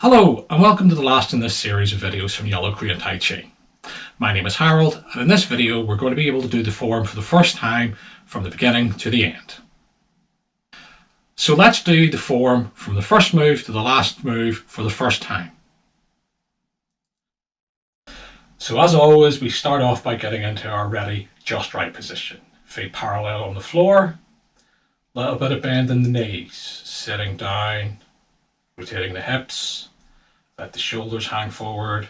Hello and welcome to the last in this series of videos from Yellow Crane Tai Chi. My name is Harold, and in this video we're going to be able to do the form for the first time from the beginning to the end. So let's do the form from the first move to the last move for the first time. So as always, we start off by getting into our ready, just right position. Feet parallel on the floor, a little bit of bend in the knees, sitting down, rotating the hips, let the shoulders hang forward,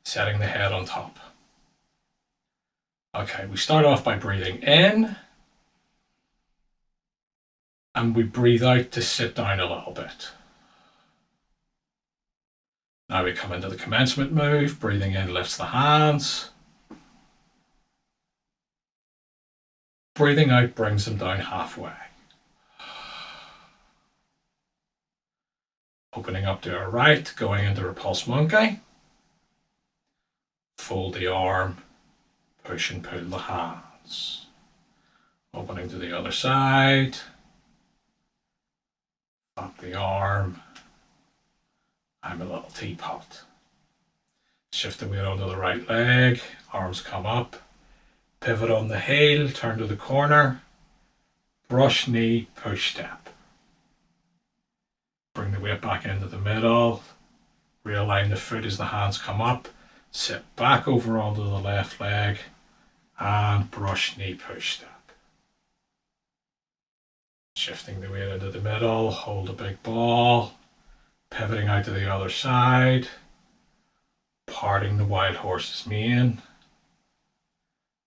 setting the head on top. Okay, we start off by breathing in, and we breathe out to sit down a little bit. Now we come into the commencement move. Breathing in lifts the hands. Breathing out brings them down halfway. Opening up to our right, going into repulse monkey. Fold the arm, push and pull the hands. Opening to the other side. Up the arm. I'm a little teapot. Shift the weight onto the right leg, arms come up, pivot on the heel, turn to the corner, brush knee, push step. Bring the weight back into the middle, realign the foot as the hands come up, sit back over onto the left leg, and brush knee, push step. Shifting the weight into the middle, hold a big ball, pivoting out to the other side, parting the wild horse's mane,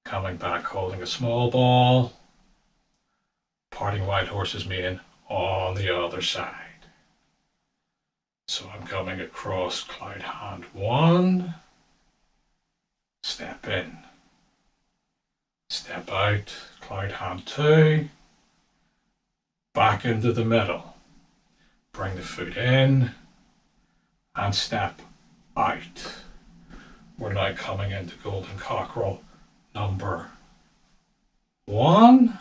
coming back holding a small ball, parting wild horse's mane on the other side. So I'm coming across cloud hand 1, step in, step out, cloud hand 2, back into the middle. Bring the foot in and step out. We're now coming into golden cockerel number 1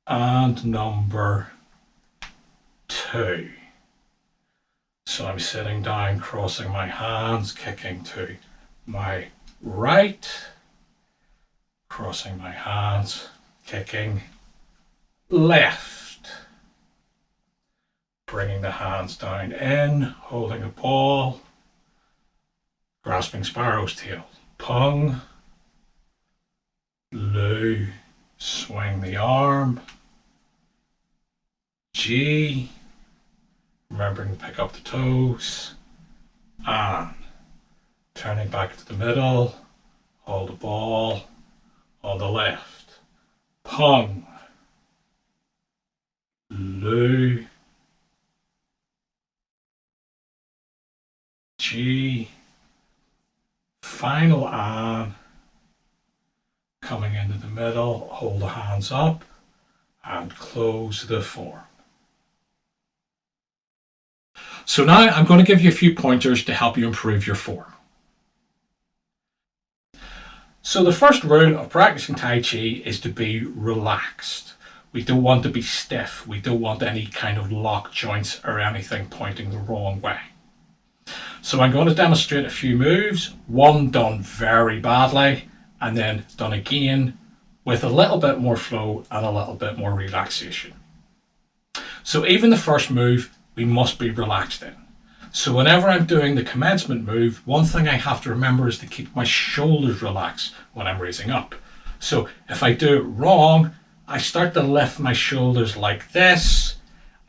and number 2. So I'm sitting down, crossing my hands, kicking to my right, crossing my hands, kicking left. Bringing the hands down in, holding a ball, grasping sparrow's tail. Pung, Lu, swing the arm, G, remembering to pick up the toes, and turning back to the middle, hold the ball on the left. Pung, Lu, G, final an, coming into the middle, hold the hands up and close the form. So now I'm going to give you a few pointers to help you improve your form. So the first rule of practicing Tai Chi is to be relaxed. We don't want to be stiff. We don't want any kind of lock joints or anything pointing the wrong way. So I'm going to demonstrate a few moves, one done very badly and then done again with a little bit more flow and a little bit more relaxation. So even the first move, we must be relaxed in. So whenever I'm doing the commencement move, one thing I have to remember is to keep my shoulders relaxed when I'm raising up. So if I do it wrong, I start to lift my shoulders like this.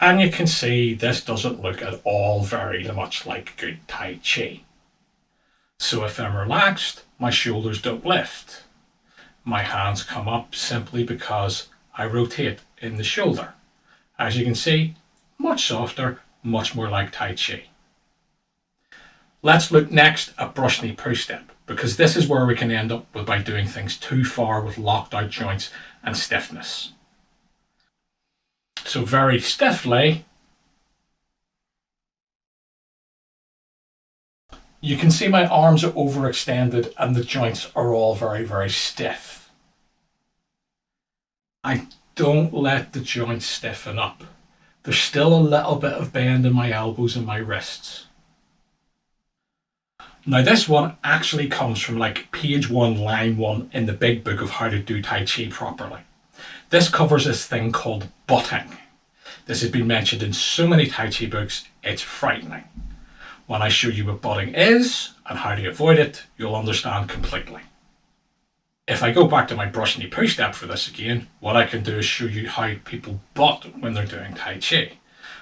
And you can see this doesn't look at all very much like good Tai Chi. So if I'm relaxed, my shoulders don't lift. My hands come up simply because I rotate in the shoulder. As you can see, much softer, much more like Tai Chi. Let's look next at brush knee push step, because this is where we can end up by doing things too far with locked out joints and stiffness. So very stiffly, you can see my arms are overextended and the joints are all very, very stiff. I don't let the joints stiffen up. There's still a little bit of bend in my elbows and my wrists. Now this one actually comes from like page 1, line 1 in the big book of how to do Tai Chi properly. This covers this thing called butting. This has been mentioned in so many Tai Chi books, it's frightening. When I show you what butting is and how to avoid it, you'll understand completely. If I go back to my brush knee push step for this again, what I can do is show you how people butt when they're doing Tai Chi.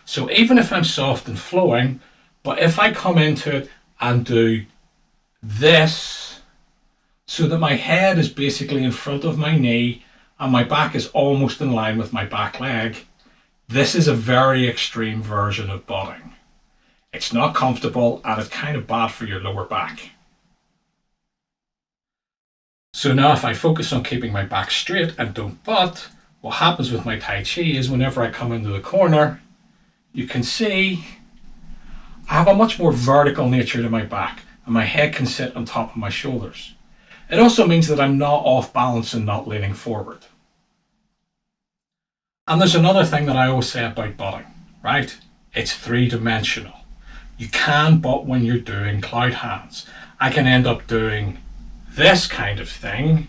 So even if I'm soft and flowing, but if I come into it and do this, so that my head is basically in front of my knee and my back is almost in line with my back leg, this is a very extreme version of butting. It's not comfortable and it's kind of bad for your lower back. So now if I focus on keeping my back straight and don't butt, what happens with my Tai Chi is whenever I come into the corner, you can see I have a much more vertical nature to my back and my head can sit on top of my shoulders. It also means that I'm not off balance and not leaning forward. And there's another thing that I always say about butting, right? It's three-dimensional. You can butt when you're doing cloud hands. I can end up doing this kind of thing,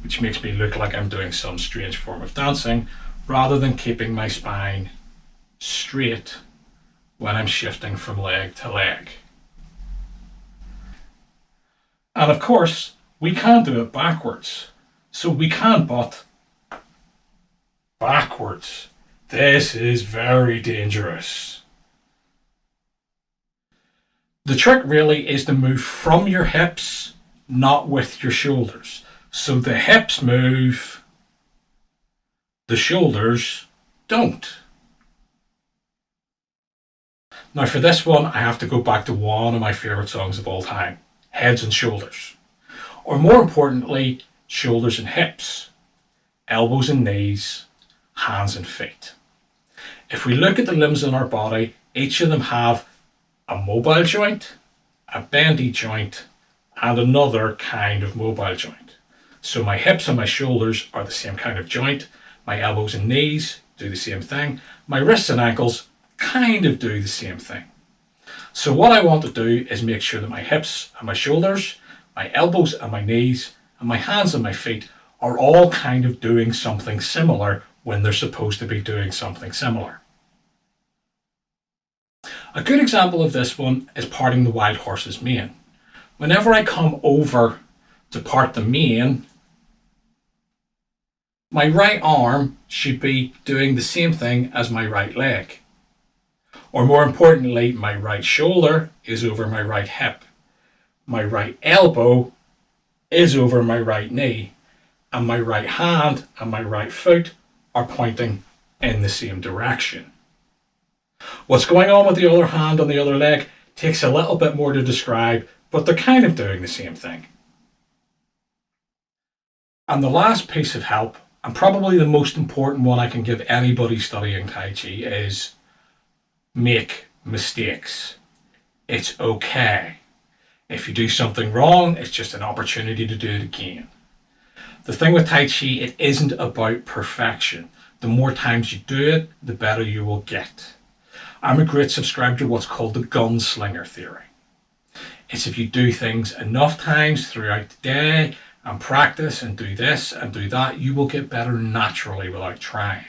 which makes me look like I'm doing some strange form of dancing, rather than keeping my spine straight when I'm shifting from leg to leg. And of course, we can do it backwards. So we can butt backwards. This is very dangerous. The trick really is to move from your hips, not with your shoulders. So the hips move, the shoulders don't. Now for this one, I have to go back to one of my favourite songs of all time, Heads and Shoulders. Or more importantly, shoulders and hips, elbows and knees, hands and feet. If we look at the limbs in our body, each of them have a mobile joint, a bendy joint, and another kind of mobile joint. So my hips and my shoulders are the same kind of joint, my elbows and knees do the same thing, my wrists and ankles kind of do the same thing. So what I want to do is make sure that my hips and my shoulders, my elbows and my knees, and my hands and my feet are all kind of doing something similar when they're supposed to be doing something similar. A good example of this one is parting the wild horse's mane. Whenever I come over to part the mane, my right arm should be doing the same thing as my right leg. Or more importantly, my right shoulder is over my right hip. My right elbow is over my right knee. And my right hand and my right foot are pointing in the same direction. What's going on with the other hand and the other leg takes a little bit more to describe, but they're kind of doing the same thing. And the last piece of help, and probably the most important one I can give anybody studying Tai Chi, is make mistakes. It's okay. If you do something wrong, it's just an opportunity to do it again. The thing with Tai Chi, it isn't about perfection. The more times you do it, the better you will get. I'm a great subscriber to what's called the gunslinger theory. It's if you do things enough times throughout the day and practice and do this and do that, you will get better naturally without trying.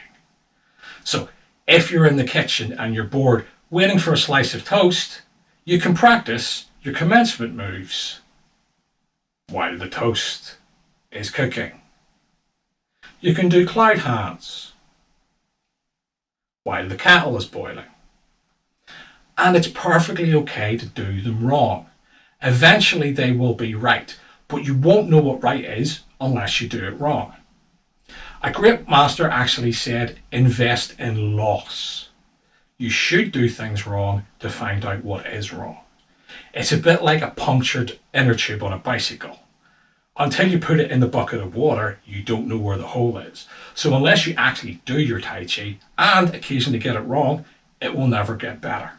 So if you're in the kitchen and you're bored waiting for a slice of toast, you can practice your commencement moves while the toast is cooking. You can do cloud hands while the kettle is boiling. And it's perfectly okay to do them wrong. Eventually they will be right, but you won't know what right is unless you do it wrong. A great master actually said, invest in loss. You should do things wrong to find out what is wrong. It's a bit like a punctured inner tube on a bicycle. Until you put it in the bucket of water, you don't know where the hole is. So unless you actually do your Tai Chi and occasionally get it wrong, it will never get better.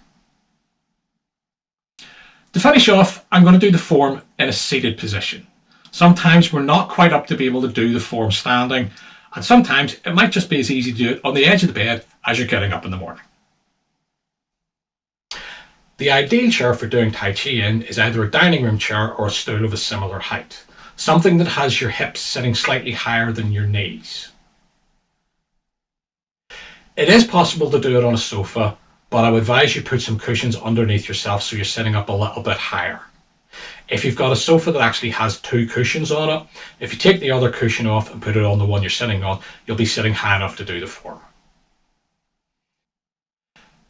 To finish off, I'm going to do the form in a seated position. Sometimes we're not quite up to be able to do the form standing, and sometimes it might just be as easy to do it on the edge of the bed as you're getting up in the morning. The ideal chair for doing Tai Chi in is either a dining room chair or a stool of a similar height, something that has your hips sitting slightly higher than your knees. It is possible to do it on a sofa, but I would advise you put some cushions underneath yourself so you're sitting up a little bit higher. If you've got a sofa that actually has 2 cushions on it, if you take the other cushion off and put it on the one you're sitting on, you'll be sitting high enough to do the form.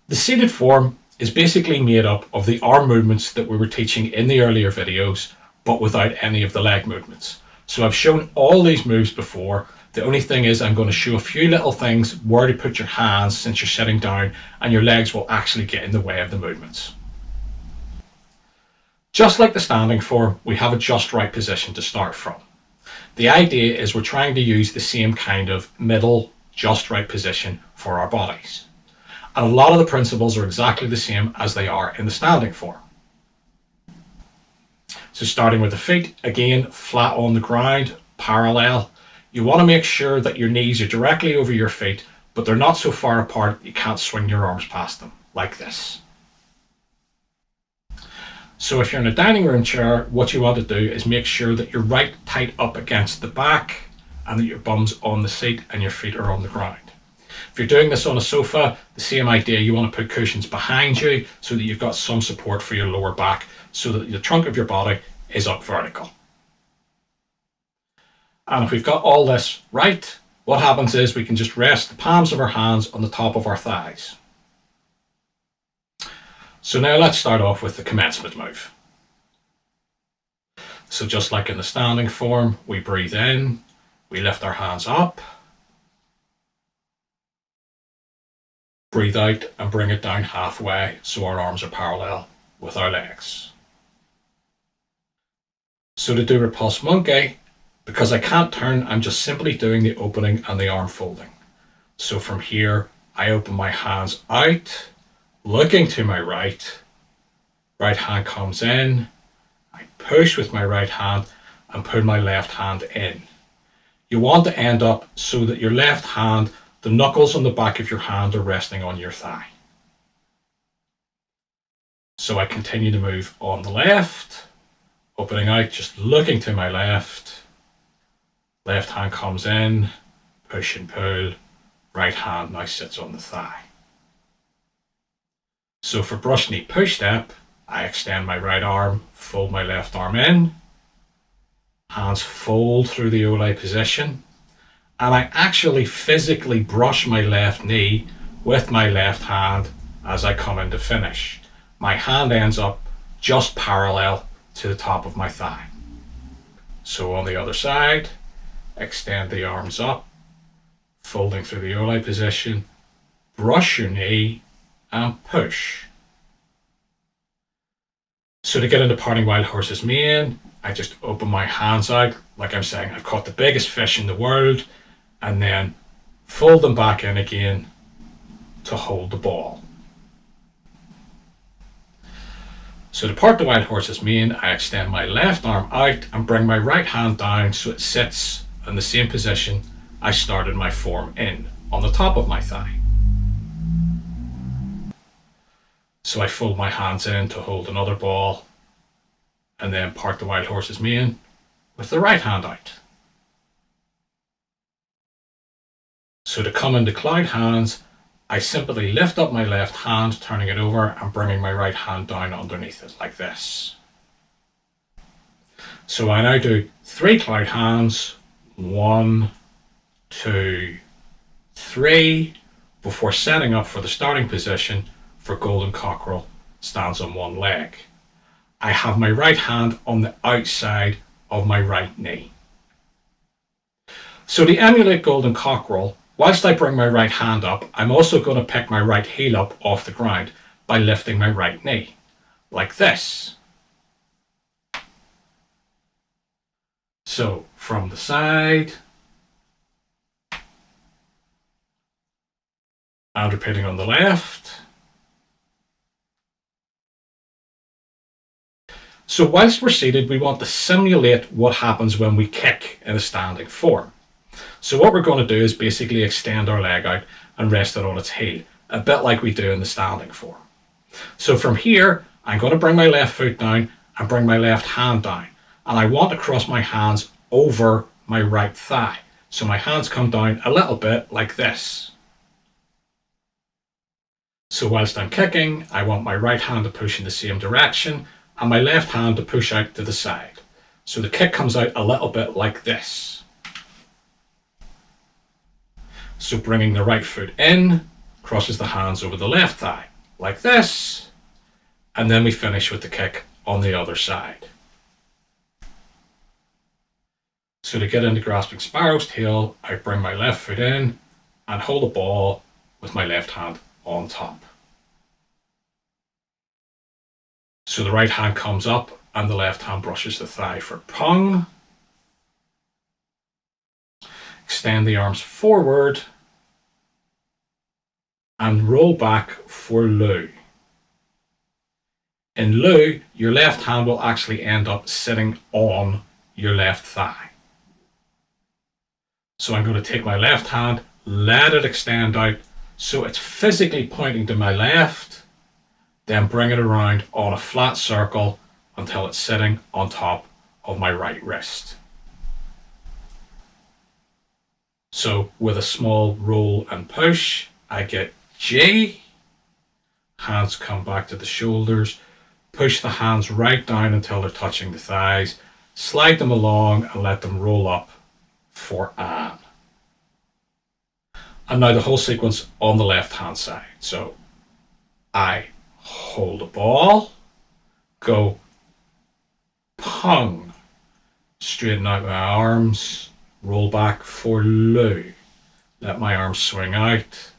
The seated form is basically made up of the arm movements that we were teaching in the earlier videos, but without any of the leg movements. So I've shown all these moves before. The only thing is I'm going to show a few little things where to put your hands since you're sitting down, and your legs will actually get in the way of the movements. Just like the standing form, we have a just right position to start from. The idea is we're trying to use the same kind of middle, just right position for our bodies. And a lot of the principles are exactly the same as they are in the standing form. So starting with the feet, again, flat on the ground, parallel. You want to make sure that your knees are directly over your feet, but they're not so far apart that you can't swing your arms past them, like this. So if you're in a dining room chair, what you want to do is make sure that you're right tight up against the back and that your bum's on the seat and your feet are on the ground. If you're doing this on a sofa, the same idea, you want to put cushions behind you so that you've got some support for your lower back so that the trunk of your body is up vertical. And if we've got all this right, what happens is we can just rest the palms of our hands on the top of our thighs. So now let's start off with the commencement move. So just like in the standing form, we breathe in, we lift our hands up, breathe out and bring it down halfway so our arms are parallel with our legs. So to do repulse monkey, because I can't turn, I'm just simply doing the opening and the arm folding. So from here, I open my hands out, looking to my right hand comes in, I push with my right hand and pull my left hand in. You want to end up so that your left hand, the knuckles on the back of your hand are resting on your thigh. So I continue to move on the left, opening out, just looking to my left hand comes in, push and pull, right hand now sits on the thigh. So for brush knee push step, I extend my right arm, fold my left arm in, hands fold through the Olay position, and I actually physically brush my left knee with my left hand as I come into finish. My hand ends up just parallel to the top of my thigh. So on the other side, extend the arms up, folding through the Olay position, brush your knee and push. So to get into parting wild horse's mane, I just open my hands out like I'm saying I've caught the biggest fish in the world, and then fold them back in again to hold the ball. So to part the wild horse's mane, I extend my left arm out and bring my right hand down so it sits in the same position I started my form in, on the top of my thigh. So I fold my hands in to hold another ball and then part the wild horse's mane with the right hand out. So to come into cloud hands, I simply lift up my left hand, turning it over and bringing my right hand down underneath it like this. So I now do 3 cloud hands, 1, 2, 3, before setting up for the starting position for golden cockerel, stands on one leg. I have my right hand on the outside of my right knee. So to emulate golden cockerel, whilst I bring my right hand up, I'm also going to pick my right heel up off the ground by lifting my right knee, like this. So from the side, and repeating on the left. So whilst we're seated, we want to simulate what happens when we kick in a standing form. So what we're going to do is basically extend our leg out and rest it on its heel, a bit like we do in the standing form. So from here, I'm going to bring my left foot down and bring my left hand down. And I want to cross my hands over my right thigh. So my hands come down a little bit like this. So whilst I'm kicking, I want my right hand to push in the same direction and my left hand to push out to the side. So the kick comes out a little bit like this. So bringing the right foot in, crosses the hands over the left thigh, like this. And then we finish with the kick on the other side. So to get into grasping sparrow's tail, I bring my left foot in and hold the ball with my left hand on top. So the right hand comes up and the left hand brushes the thigh for pung. Extend the arms forward and roll back for lu. In lu, your left hand will actually end up sitting on your left thigh. So I'm going to take my left hand, let it extend out so it's physically pointing to my left, then bring it around on a flat circle until it's sitting on top of my right wrist. So with a small roll and push, I get G, hands come back to the shoulders, push the hands right down until they're touching the thighs, slide them along and let them roll up for an. And now the whole sequence on the left hand side. So I hold a ball, go pung, straighten out my arms, roll back for lu, let my arms swing out,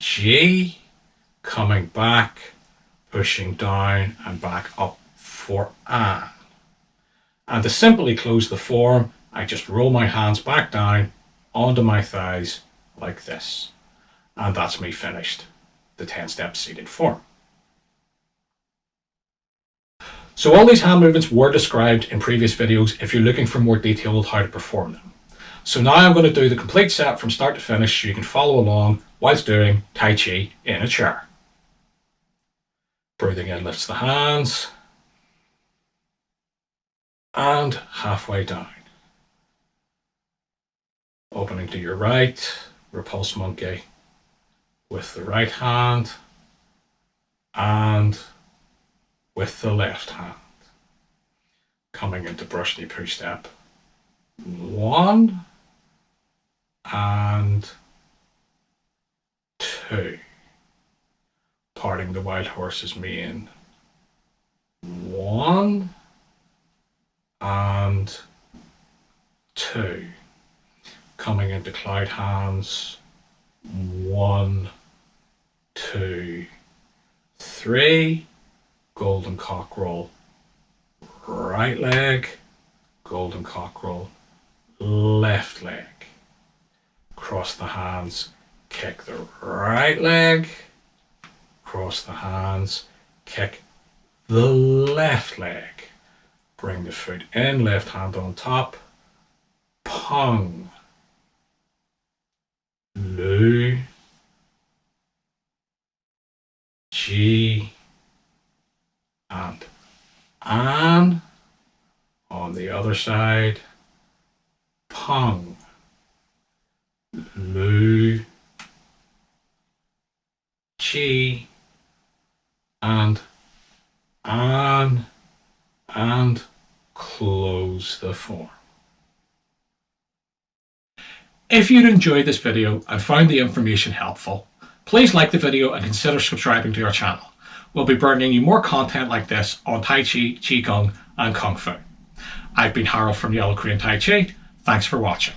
G, coming back, pushing down and back up for an. And to simply close the form, I just roll my hands back down onto my thighs like this. And that's me finished the 10-step seated form. So all these hand movements were described in previous videos if you're looking for more detail on how to perform them. So now I'm going to do the complete set from start to finish so you can follow along whilst doing Tai Chi in a chair. Breathing in lifts the hands and halfway down. Opening to your right, repulse monkey with the right hand and with the left hand. Coming into brush knee push step 1 and 2. Parting the wild horse's mane 1 and 2. Coming into cloud hands 1, 2, 3. Golden cockerel, right leg, golden cockerel, left leg. Cross the hands, kick the right leg, cross the hands, kick the left leg. Bring the foot in, left hand on top, pung, lu, G, and an. On the other side, pung, lu, G, and an, and close the form. If you'd enjoyed this video and found the information helpful, please like the video and consider subscribing to our channel. We'll be bringing you more content like this on Tai Chi, Qigong and Kung Fu. I've been Harold from Yellow Crane Tai Chi. Thanks for watching.